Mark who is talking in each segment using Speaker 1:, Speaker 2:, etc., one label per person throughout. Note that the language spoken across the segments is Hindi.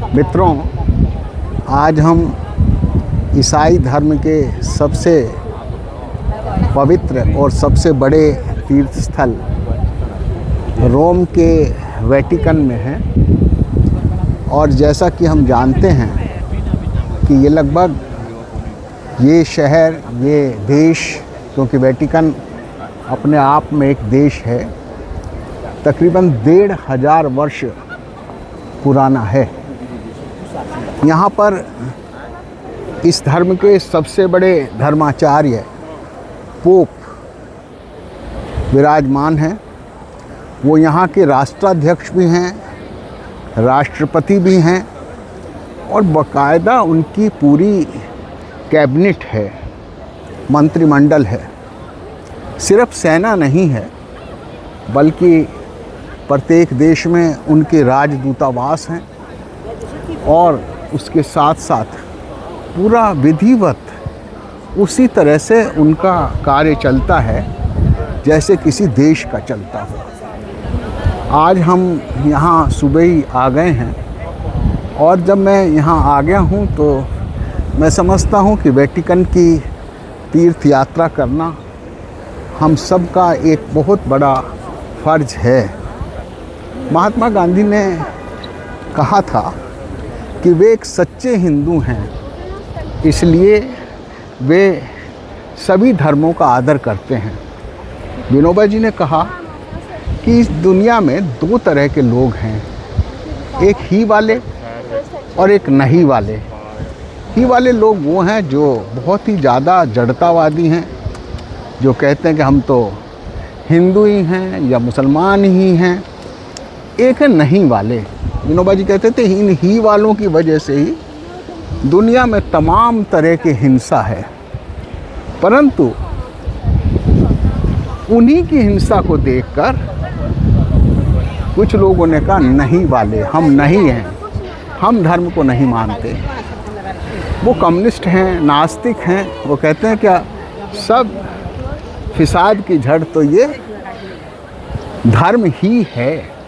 Speaker 1: मित्रों, आज हम ईसाई धर्म के सबसे पवित्र और सबसे बड़े तीर्थ स्थल रोम के वेटिकन में हैं। और जैसा कि हम जानते हैं कि ये लगभग ये शहर, ये देश, क्योंकि वेटिकन अपने आप में एक देश है, तकरीबन 1500 वर्ष पुराना है। यहाँ पर इस धर्म के सबसे बड़े धर्माचार्य पोप विराजमान हैं। वो यहाँ के राष्ट्राध्यक्ष भी हैं, राष्ट्रपति भी हैं और बाकायदा उनकी पूरी कैबिनेट है, मंत्रिमंडल है। सिर्फ सेना नहीं है, बल्कि प्रत्येक देश में उनके राजदूतावास हैं और उसके साथ साथ पूरा विधिवत उसी तरह से उनका कार्य चलता है जैसे किसी देश का चलता हो। आज हम यहाँ सुबह ही आ गए हैं और जब मैं यहाँ आ गया हूँ तो मैं समझता हूँ कि वेटिकन की तीर्थ यात्रा करना हम सब का एक बहुत बड़ा फ़र्ज है। महात्मा गांधी ने कहा था कि वे एक सच्चे हिंदू हैं, इसलिए वे सभी धर्मों का आदर करते हैं। विनोबा जी ने कहा कि इस दुनिया में दो तरह के लोग हैं, एक ही वाले और एक नहीं वाले। ही वाले लोग वो हैं जो बहुत ही ज़्यादा जड़तावादी हैं, जो कहते हैं कि हम तो हिंदू ही हैं या मुसलमान ही हैं। एक है नहीं वाले। विनोबा जी कहते थे इन ही वालों की वजह से ही दुनिया में तमाम तरह की हिंसा है, परंतु उन्हीं की हिंसा को देखकर कुछ लोगों ने कहा नहीं वाले, हम नहीं हैं, हम धर्म को नहीं मानते। वो कम्युनिस्ट हैं, नास्तिक हैं। वो कहते हैं क्या सब फिसाद की जड़ तो ये धर्म ही है,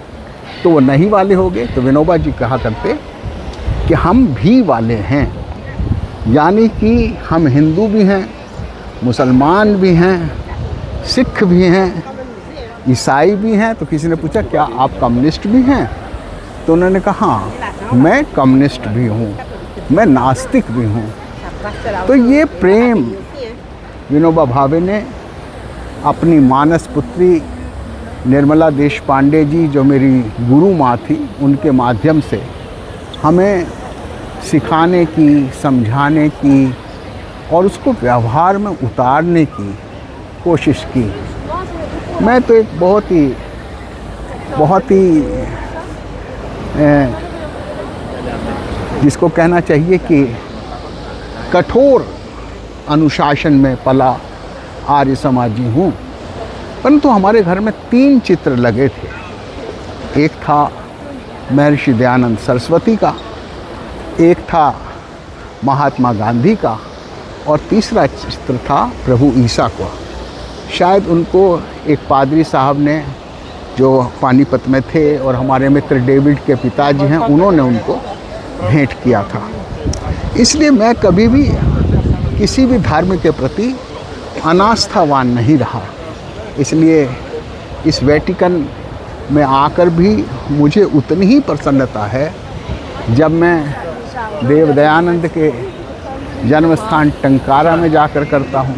Speaker 1: तो वो नहीं वाले हो गए। तो विनोबा जी कहा करते कि हम भी वाले हैं, यानी कि हम हिंदू भी हैं, मुसलमान भी हैं, सिख भी हैं, ईसाई भी हैं। तो किसी ने पूछा क्या आप कम्युनिस्ट भी हैं? तो उन्होंने कहा हाँ, मैं कम्युनिस्ट भी हूँ, मैं नास्तिक भी हूँ। तो ये प्रेम विनोबा भावे ने अपनी मानस पुत्री निर्मला देशपांडे जी, जो मेरी गुरु माँ थी, उनके माध्यम से हमें सिखाने की, समझाने की और उसको व्यवहार में उतारने की कोशिश की। मैं तो एक बहुत ही जिसको कहना चाहिए कि कठोर अनुशासन में पला आर्य समाजी हूँ। परंतु हमारे घर में 3 चित्र लगे थे। एक था महर्षि दयानंद सरस्वती का, एक था महात्मा गांधी का और तीसरा चित्र था प्रभु ईसा का। शायद उनको एक पादरी साहब ने, जो पानीपत में थे और हमारे मित्र डेविड के पिताजी हैं, उन्होंने उनको भेंट किया था। इसलिए मैं कभी भी किसी भी धर्म के प्रति अनास्थावान नहीं रहा। इसलिए इस वेटिकन में आकर भी मुझे उतनी ही प्रसन्नता है जब मैं देव दयानंद के जन्म स्थान टंकारा में जाकर करता हूँ,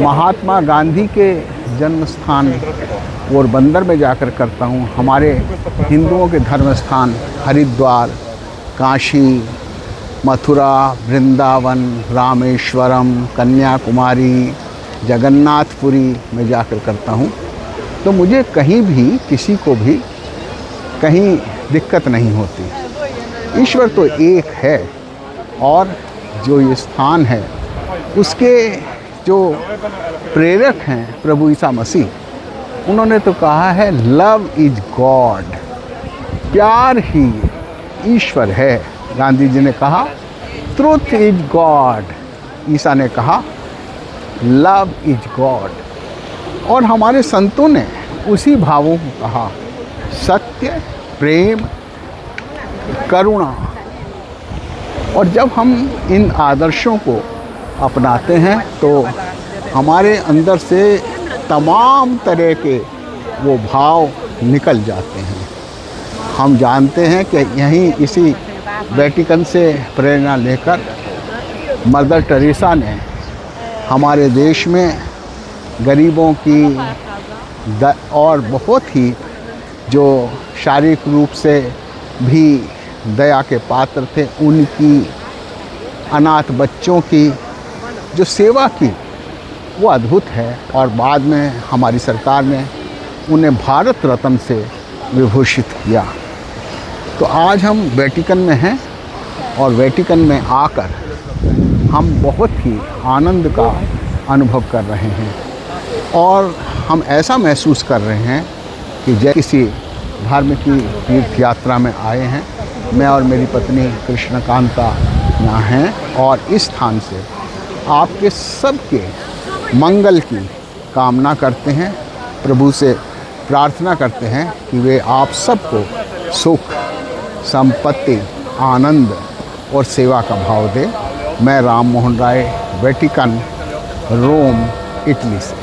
Speaker 1: महात्मा गांधी के जन्म स्थान पोरबंदर में जाकर करता हूँ, हमारे हिंदुओं के धर्म स्थान हरिद्वार, काशी, मथुरा, वृंदावन, रामेश्वरम, कन्याकुमारी, जगन्नाथपुरी में जाकर करता हूँ। तो मुझे कहीं भी किसी को भी कहीं दिक्कत नहीं होती। ईश्वर तो एक है और जो ये स्थान है उसके जो प्रेरक हैं प्रभु ईसा मसीह, उन्होंने तो कहा है लव इज गॉड, प्यार ही ईश्वर है। गांधी जी ने कहा ट्रुथ इज गॉड, ईसा ने कहा लव इज गॉड। और हमारे संतों ने उसी भावों को कहा, सत्य, प्रेम करुणा। और जब हम इन आदर्शों को अपनाते हैं तो हमारे अंदर से तमाम तरह के वो भाव निकल जाते हैं। हम जानते हैं कि यहीं इसी वेटिकन से प्रेरणा लेकर मदर टेरेसा ने हमारे देश में गरीबों की और बहुत ही जो शारीरिक रूप से भी दया के पात्र थे, उनकी, अनाथ बच्चों की जो सेवा की वो अद्भुत है। और बाद में हमारी सरकार ने उन्हें भारत रत्न से विभूषित किया। तो आज हम वेटिकन में हैं और वेटिकन में आकर हम बहुत ही आनंद का अनुभव कर रहे हैं और हम ऐसा महसूस कर रहे हैं कि जैसे किसी धार्मिक की तीर्थ यात्रा में आए हैं। मैं और मेरी पत्नी कृष्णकांता यहाँ हैं और इस स्थान से आपके सबके मंगल की कामना करते हैं, प्रभु से प्रार्थना करते हैं कि वे आप सबको सुख, संपत्ति, आनंद और सेवा का भाव दे। मैं राम मोहन राय, वेटिकन, रोम, इटली से।